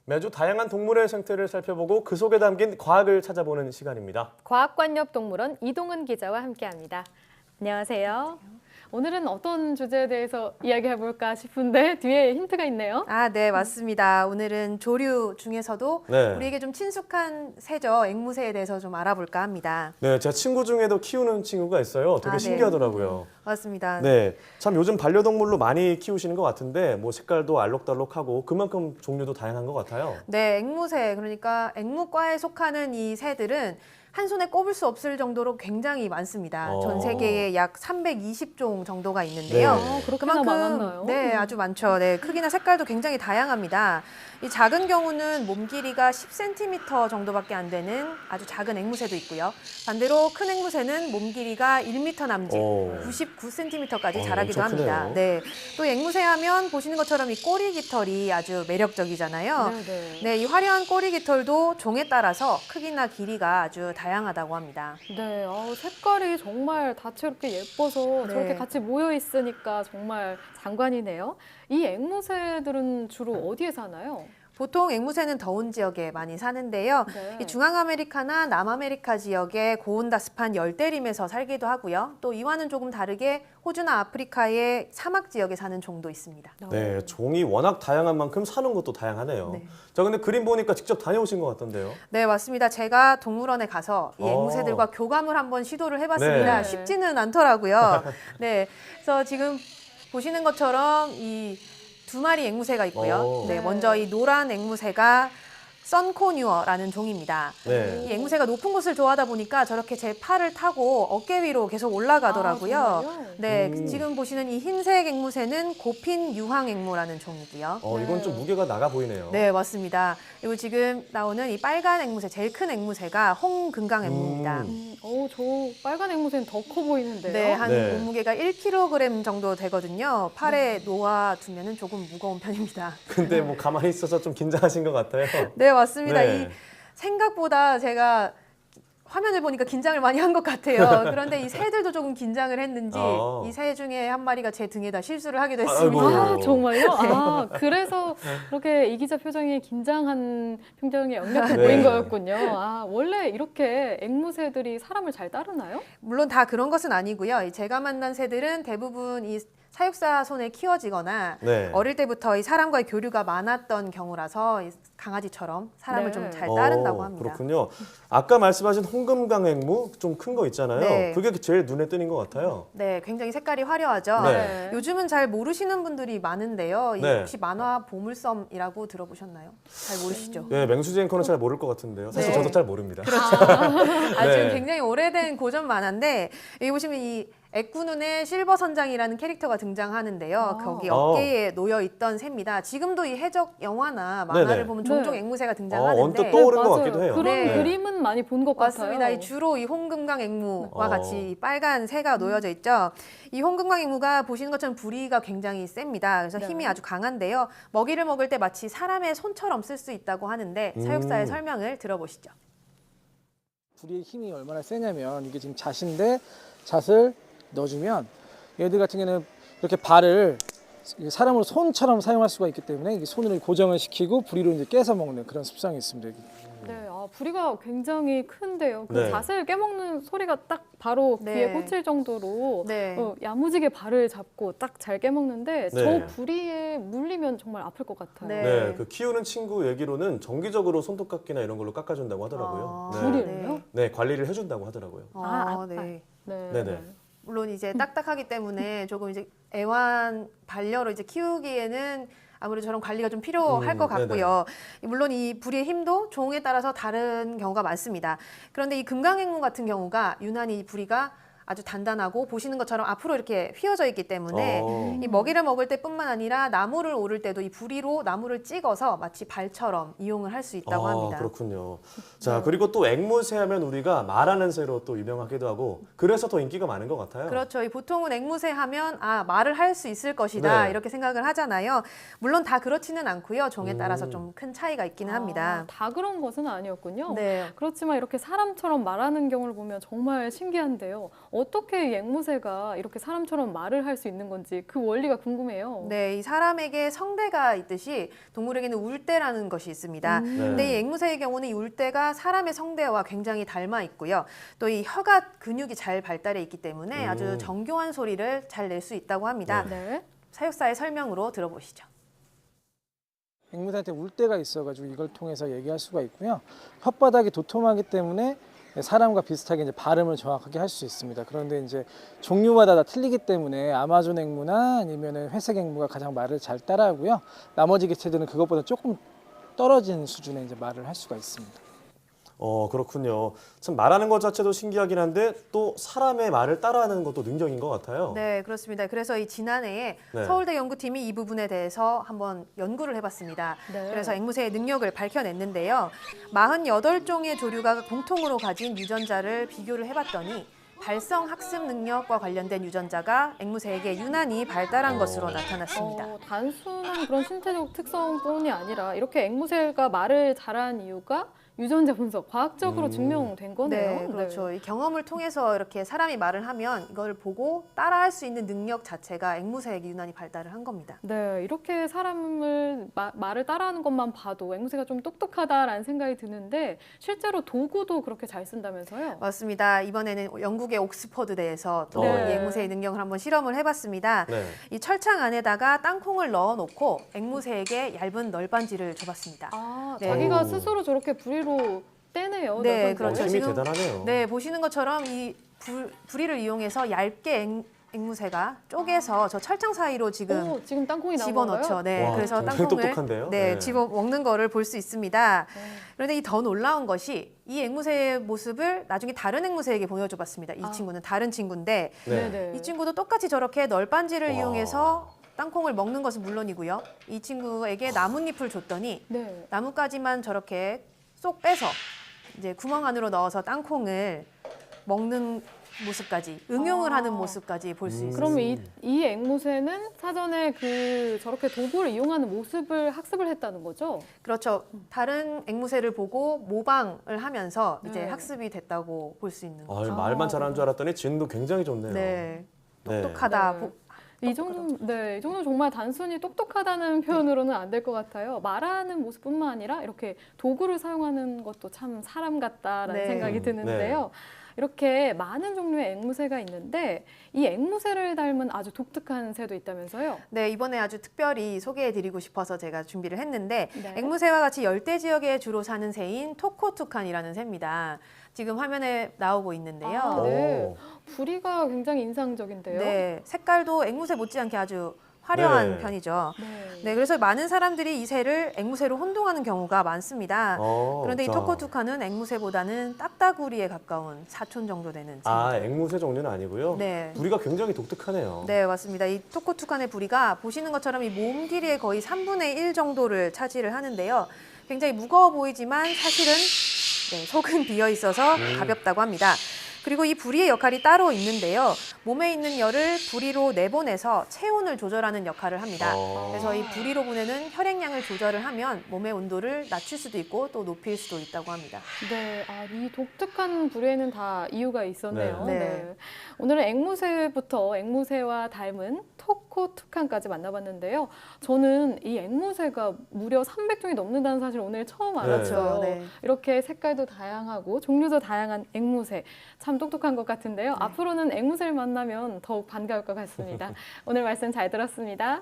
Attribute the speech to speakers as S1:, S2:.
S1: 매주 다양한 동물의 생태를 살펴보고 그 속에 담긴 과학을 찾아보는 시간입니다.
S2: 과학관엽동물원 이동은 기자와 함께합니다. 안녕하세요. 오늘은 어떤 주제에 대해서 이야기해볼까 싶은데 뒤에 힌트가 있네요.
S3: 네, 맞습니다. 오늘은 조류 중에서도
S1: 네.
S3: 우리에게 좀 친숙한 새죠. 앵무새에 대해서 좀 알아볼까 합니다.
S1: 네, 제 친구 중에도 키우는 친구가 있어요. 되게
S3: 네.
S1: 신기하더라고요.
S3: 맞습니다.
S1: 네, 참 요즘 반려동물로 많이 키우시는 것 같은데 뭐 색깔도 알록달록하고 그만큼 종류도 다양한 것 같아요.
S3: 네, 앵무새, 그러니까 앵무과에 속하는 이 새들은 한 손에 꼽을 수 없을 정도로 굉장히 많습니다. 전 세계에 약 320종 정도가 있는데요.
S1: 네.
S2: 그렇게나 많았나요?
S3: 네, 아주 많죠. 네, 크기나 색깔도 굉장히 다양합니다. 이 작은 경우는 몸 길이가 10cm 정도밖에 안 되는 아주 작은 앵무새도 있고요. 반대로 큰 앵무새는 몸 길이가 1m 남짓, 99cm까지 자라기도
S1: 엄청
S3: 합니다.
S1: 크네요.
S3: 네, 또 앵무새 하면 보시는 것처럼 이 꼬리 깃털이 아주 매력적이잖아요.
S2: 네.
S3: 네, 이 화려한 꼬리 깃털도 종에 따라서 크기나 길이가 아주 다양하다고 합니다.
S2: 네, 색깔이 정말 다채롭게 예뻐서
S3: 네.
S2: 저렇게 같이 모여 있으니까 정말 장관이네요. 이 앵무새들은 주로 어디에 사나요?
S3: 보통 앵무새는 더운 지역에 많이 사는데요.
S2: 네.
S3: 이 중앙아메리카나 남아메리카 지역의 고온다습한 열대림에서 살기도 하고요. 또 이와는 조금 다르게 호주나 아프리카의 사막 지역에 사는 종도 있습니다.
S1: 네, 종이 워낙 다양한 만큼 사는 곳도 다양하네요.
S3: 네.
S1: 자, 근데 그림 보니까 직접 다녀오신 것 같던데요.
S3: 네, 맞습니다. 제가 동물원에 가서 이 앵무새들과 교감을 한번 시도를 해봤습니다.
S1: 네.
S3: 쉽지는 않더라고요. 네, 그래서 지금 보시는 것처럼 이 두 마리 앵무새가 있고요. 네, 먼저 이 노란 앵무새가 선코뉴어라는 종입니다.
S1: 네.
S3: 이 앵무새가 높은 곳을 좋아하다 보니까 저렇게 제 팔을 타고 어깨 위로 계속 올라가더라고요.
S2: 아, 정말요?
S3: 네, 지금 보시는 이 흰색 앵무새는 고핀 유황앵무라는 종이고요.
S1: 이건 좀 무게가 나가 보이네요.
S3: 네, 맞습니다. 그리고 지금 나오는 이 빨간 앵무새, 제일 큰 앵무새가 홍금강 앵무입니다.
S2: 저 빨간 앵무새는 더 커 보이는데요.
S3: 네, 한
S1: 네.
S3: 몸무게가 1kg 정도 되거든요. 팔에 놓아두면 조금 무거운 편입니다.
S1: 근데 뭐 가만히 있어서 좀 긴장하신 것 같아요.
S3: 네, 맞습니다.
S1: 네.
S3: 이 생각보다 제가 화면을 보니까 긴장을 많이 한 것 같아요. 그런데 이 새들도 조금 긴장을 했는지 이 새 중에 한 마리가 제 등에다 실수를 하기도 했습니다.
S1: 아이고.
S2: 정말요? 그래서 그렇게 이 기자 표정이 긴장한 표정이 역력해
S1: 네.
S2: 보인 거였군요. 원래 이렇게 앵무새들이 사람을 잘 따르나요?
S3: 물론 다 그런 것은 아니고요. 이 제가 만난 새들은 대부분 이 사육사 손에 키워지거나
S1: 네.
S3: 어릴 때부터 이 사람과의 교류가 많았던 경우라서 이 강아지처럼 사람을
S2: 네.
S3: 좀 잘 따른다고 합니다.
S1: 그렇군요. 아까 말씀하신 홍금강앵무 좀 큰 거 있잖아요.
S3: 네.
S1: 그게 제일 눈에 띄는 것 같아요.
S3: 네, 굉장히 색깔이 화려하죠.
S1: 네.
S3: 요즘은 잘 모르시는 분들이 많은데요. 이
S1: 네.
S3: 혹시 만화 보물섬이라고 들어보셨나요? 잘 모르시죠?
S1: 네, 맹수지 앵커는 잘 모를 것 같은데요. 사실
S3: 네.
S1: 저도 잘 모릅니다.
S3: 아주
S1: 네.
S3: 굉장히 오래된 고전 만화인데 여기 보시면 이 애꾸눈의 실버 선장이라는 캐릭터가 등장하는데요. 거기 어깨에 놓여 있던 새입니다. 지금도 이 해적 영화나 만화를
S1: 네네.
S3: 보면 종종
S2: 네.
S3: 앵무새가 등장하는데
S1: 언뜻 떠오른 것
S2: 맞아요.
S1: 같기도 해요.
S2: 그런
S3: 네.
S2: 그림은 많이 본 것
S3: 맞습니다.
S2: 같아요.
S3: 이 주로 이 홍금강 앵무와
S1: 어.
S3: 같이 이 빨간 새가 놓여져 있죠. 이 홍금강 앵무가 보시는 것처럼 부리가 굉장히 셉니다. 그래서
S2: 네.
S3: 힘이 아주 강한데요. 먹이를 먹을 때 마치 사람의 손처럼 쓸 수 있다고 하는데 사육사의 설명을 들어보시죠.
S4: 부리의 힘이 얼마나 세냐면 이게 지금 잣인데 잣을 넣어주면 얘들 같은 경우는 이렇게 발을 사람으로 손처럼 사용할 수가 있기 때문에 이게 손으로 고정을 시키고 부리로 이제 깨서 먹는 그런 습성이 있습니다. 여기.
S2: 네, 부리가 굉장히 큰데요. 그
S1: 네.
S2: 잣을 깨먹는 소리가 딱 바로
S3: 네.
S2: 귀에 꽂힐 정도로
S3: 네.
S2: 야무지게 발을 잡고 딱 잘 깨먹는데
S1: 네.
S2: 저 부리에 물리면 정말 아플 것 같아요.
S3: 네.
S1: 네, 그 키우는 친구 얘기로는 정기적으로 손톱깎이나 이런 걸로 깎아준다고 하더라고요.
S3: 아,
S1: 네.
S2: 부리를요?
S1: 네, 관리를 해준다고 하더라고요.
S2: 앞발.
S3: 네.
S1: 네네.
S3: 물론 이제 딱딱하기 때문에 조금 이제 애완 반려로 이제 키우기에는 아무래도 저런 관리가 좀 필요할 것 같고요. 물론 이 부리의 힘도 종에 따라서 다른 경우가 많습니다. 그런데 이 금강앵무 같은 경우가 유난히 이 부리가 아주 단단하고 보시는 것처럼 앞으로 이렇게 휘어져 있기 때문에 이 먹이를 먹을 때뿐만 아니라 나무를 오를 때도 이 부리로 나무를 찍어서 마치 발처럼 이용을 할 수 있다고 합니다.
S1: 그렇군요. 자, 그리고 또 앵무새 하면 우리가 말하는 새로 또 유명하기도 하고 그래서 더 인기가 많은 것 같아요.
S3: 그렇죠. 이 보통은 앵무새 하면 말을 할 수 있을 것이다
S1: 네.
S3: 이렇게 생각을 하잖아요. 물론 다 그렇지는 않고요. 종에 따라서 좀 큰 차이가 있기는 합니다.
S2: 다 그런 것은 아니었군요.
S3: 네.
S2: 그렇지만 이렇게 사람처럼 말하는 경우를 보면 정말 신기한데요. 어떻게 이 앵무새가 이렇게 사람처럼 말을 할 수 있는 건지 그 원리가 궁금해요.
S3: 네, 이 사람에게 성대가 있듯이 동물에게는 울대라는 것이 있습니다.
S2: 음.
S1: 네.
S3: 근데 이 앵무새의 경우는 이 울대가 사람의 성대와 굉장히 닮아 있고요. 또 이 혀가 근육이 잘 발달해 있기 때문에 아주 정교한 소리를 잘 낼 수 있다고 합니다.
S2: 네.
S3: 사육사의 설명으로 들어보시죠.
S4: 앵무새한테 울대가 있어가지고 이걸 통해서 얘기할 수가 있고요. 혓바닥이 도톰하기 때문에 사람과 비슷하게 이제 발음을 정확하게 할 수 있습니다. 그런데 이제 종류마다 다 틀리기 때문에 아마존 앵무나 아니면은 회색 앵무가 가장 말을 잘 따라하고요. 나머지 개체들은 그것보다 조금 떨어진 수준의 이제 말을 할 수가 있습니다.
S1: 그렇군요. 참 말하는 것 자체도 신기하긴 한데 또 사람의 말을 따라하는 것도 능력인 것 같아요.
S3: 네, 그렇습니다. 그래서 이 지난해에
S1: 네.
S3: 서울대 연구팀이 이 부분에 대해서 한번 연구를 해봤습니다.
S2: 네.
S3: 그래서 앵무새의 능력을 밝혀냈는데요. 48종의 조류가 공통으로 가진 유전자를 비교를 해봤더니 발성 학습 능력과 관련된 유전자가 앵무새에게 유난히 발달한 것으로 나타났습니다.
S2: 단순한 그런 신체적 특성뿐이 아니라 이렇게 앵무새가 말을 잘하는 이유가 유전자 분석, 과학적으로 증명된 거네요.
S3: 네, 그렇죠. 이 경험을 통해서 이렇게 사람이 말을 하면 이걸 보고 따라할 수 있는 능력 자체가 앵무새에게 유난히 발달을 한 겁니다.
S2: 네, 이렇게 사람을 말을 따라하는 것만 봐도 앵무새가 좀 똑똑하다라는 생각이 드는데 실제로 도구도 그렇게 잘 쓴다면서요?
S3: 맞습니다. 이번에는 영국의 옥스퍼드대에서 또
S1: 네.
S3: 이 앵무새의 능력을 한번 실험을 해봤습니다.
S1: 네.
S3: 이 철창 안에다가 땅콩을 넣어놓고 앵무새에게 얇은 널빤지를 줘봤습니다.
S2: 아,
S3: 네.
S2: 자기가
S1: 오.
S2: 스스로 저렇게 부리로 떼네요.
S3: 네,
S2: 넓은
S3: 그렇죠.
S2: 걸.
S1: 힘이
S3: 지금-
S1: 대단하네요.
S3: 네, 보시는 것처럼 이 부리를 이용해서 얇게 앵무새가 쪼개서 저 철창 사이로 지금
S2: 오, 지금 땅콩이 나온
S3: 집어넣죠.
S2: 건가요?
S3: 네,
S1: 와,
S3: 그래서
S1: 굉장히
S3: 땅콩을
S1: 똑똑한데요?
S3: 네,
S1: 네.
S3: 집어 먹는 거를 볼 수 있습니다.
S2: 네.
S3: 그런데 이 더 놀라운 것이 이 앵무새의 모습을 나중에 다른 앵무새에게 보여줘봤습니다. 이
S2: 아.
S3: 친구는 다른 친구인데
S1: 네.
S2: 네.
S3: 이 친구도 똑같이 저렇게 널빤지를
S1: 와.
S3: 이용해서 땅콩을 먹는 것은 물론이고요. 이 친구에게 나뭇잎을 줬더니
S2: 네.
S3: 나뭇가지만 저렇게 쏙 빼서 이제 구멍 안으로 넣어서 땅콩을 먹는 모습까지 응용을
S2: 아.
S3: 하는 모습까지 볼 수 있습니다.
S2: 그러면 이 앵무새는 사전에 저렇게 도구를 이용하는 모습을 학습을 했다는 거죠?
S3: 그렇죠. 다른 앵무새를 보고 모방을 하면서 이제
S2: 네.
S3: 학습이 됐다고 볼 수 있는 거죠.
S1: 아유, 말만 잘하는 줄 알았더니 지능도 굉장히 좋네요.
S3: 네,
S1: 네.
S3: 똑똑하다.
S2: 네. 이 정도 정말 단순히 똑똑하다는 표현으로는 안 될 것 같아요. 말하는 모습뿐만 아니라 이렇게 도구를 사용하는 것도 참 사람 같다라는
S3: 네.
S2: 생각이 드는데요. 이렇게 많은 종류의 앵무새가 있는데 이 앵무새를 닮은 아주 독특한 새도 있다면서요?
S3: 네, 이번에 아주 특별히 소개해드리고 싶어서 제가 준비를 했는데
S2: 네.
S3: 앵무새와 같이 열대 지역에 주로 사는 새인 토코투칸이라는 새입니다. 지금 화면에 나오고 있는데요.
S2: 아, 네.
S1: 오.
S2: 부리가 굉장히 인상적인데요.
S3: 네, 색깔도 앵무새 못지않게 아주 화려한
S1: 네.
S3: 편이죠.
S2: 네.
S3: 네, 그래서 많은 사람들이 이 새를 앵무새로 혼동하는 경우가 많습니다. 그런데 이
S1: 자.
S3: 토코투칸은 앵무새보다는 딱따구리에 가까운 사촌 정도 되는
S1: 아,
S3: 새입니다.
S1: 앵무새 종류는 아니고요.
S3: 네.
S1: 부리가 굉장히 독특하네요.
S3: 네, 맞습니다. 이 토코투칸의 부리가 보시는 것처럼 이 몸 길이의 거의 3분의 1 정도를 차지를 하는데요. 굉장히 무거워 보이지만 사실은 네, 속은 비어 있어서 가볍다고 합니다. 그리고 이 부리의 역할이 따로 있는데요. 몸에 있는 열을 부리로 내보내서 체온을 조절하는 역할을 합니다. 그래서 이 부리로 보내는 혈액량을 조절을 하면 몸의 온도를 낮출 수도 있고 또 높일 수도 있다고 합니다.
S2: 네, 이 독특한 부리에는 다 이유가 있었네요.
S3: 네.
S2: 네. 오늘은 앵무새부터 앵무새와 닮은 토코투칸까지 만나봤는데요. 저는 이 앵무새가 무려 300종이 넘는다는 사실 오늘 처음 알았어요.
S3: 네.
S2: 이렇게 색깔도 다양하고 종류도 다양한 앵무새 참 똑똑한 것 같은데요. 앞으로는 앵무새를 만나면 더욱 반가울 것 같습니다. 오늘 말씀 잘 들었습니다.